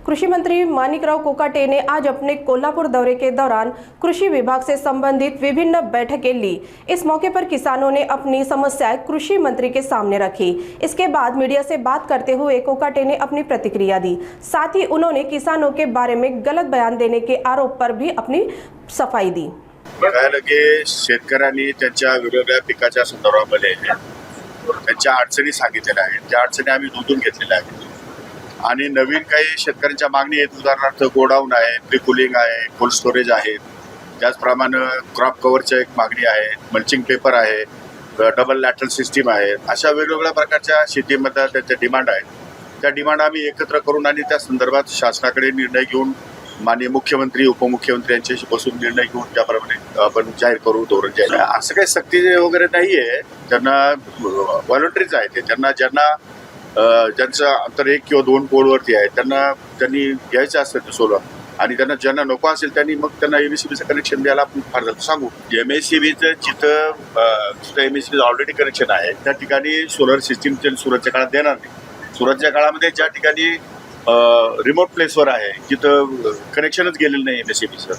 कृषि मंत्री माणिकराव कोकाटे ने आज अपने कोल्हापुर दौरे के दौरान कृषि विभाग से संबंधित विभिन्न बैठकें ली। इस मौके पर किसानों ने अपनी समस्याएं कृषि मंत्री के सामने रखी। इसके बाद मीडिया से बात करते हुए कोकाटे ने अपनी प्रतिक्रिया दी। साथ ही उन्होंने किसानों के बारे में गलत बयान देने के आरोप पर भी अपनी सफाई दी। बघायला की शेतकऱ्यांनी त्यांच्या वेगवेगळ्या पिकाच्या संदर्भामध्ये त्यांच्या अडचणी सांगितलेल्या आहेत, त्या अडचणी आम्ही नोंदून घेतलेल्या आहेत आणि नवीन काही शेतकऱ्यांच्या मागणी आहेत। उदाहरणार्थ गोडाऊन आहे, प्री-कूलिंग आहे, कोल्ड स्टोरेज आहे, त्याचप्रमाणे क्रॉप कव्हरची एक मागणी आहे, मल्चिंग पेपर आहे, डबल लॅटरल सिस्टीम आहे। अशा वेगवेगळ्या प्रकारच्या शेतीमध्ये त्यांच्या डिमांड आहेत। त्या डिमांड आम्ही एकत्र करून आणि त्या संदर्भात शासनाकडे निर्णय घेऊन माननीय मुख्यमंत्री उपमुख्यमंत्री यांच्याशी बसून निर्णय घेऊन त्याप्रमाणे आपण जाहीर करू धोरण जाहीर। असं काही सक्ती वगैरे नाहीये, त्यांना व्हॉलंटरीज आहे ते, ज्यांना ज्यांचं अंतर 1 किंवा 2 पोलवरती आहे त्यांनी घ्यायचं असतं ते सोलर आणि ज्यांना नको असेल त्यांनी मग त्यांना एमएससीबीचं कनेक्शन द्यायला आपण फार झालं सांगू। एमएससीबीचं जिथं एमएससीबीचं ऑलरेडी कनेक्शन आहे त्या ठिकाणी सोलर सिस्टीम सुरतच्या काळात देणार नाही। सुरतच्या काळामध्ये ज्या ठिकाणी रिमोट प्लेसवर आहे जिथं कनेक्शनच गेलेलं नाही एमएससीबीचं,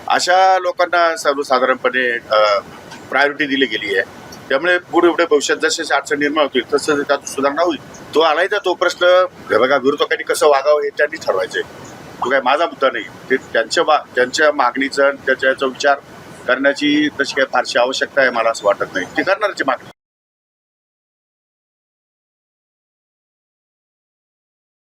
अशा लोकांना सर्वसाधारणपणे प्रायोरिटी दिली गेली आहे। त्यामुळे पुढे भविष्यात जसे अडचण निर्माण होतील तसं त्यात सुधारणा होईल। तो आलाय तर तो प्रश्न बघा विरोधकांनी कसं वागावं हे त्यांनी ठरवायचंय, तो काय माझा मुद्दा नाही। ते त्यांच्या मागणीचा त्याचा विचार करण्याची तशी काही फारशी आवश्यकता आहे मला असं वाटत नाही, ते करणारची मागणी।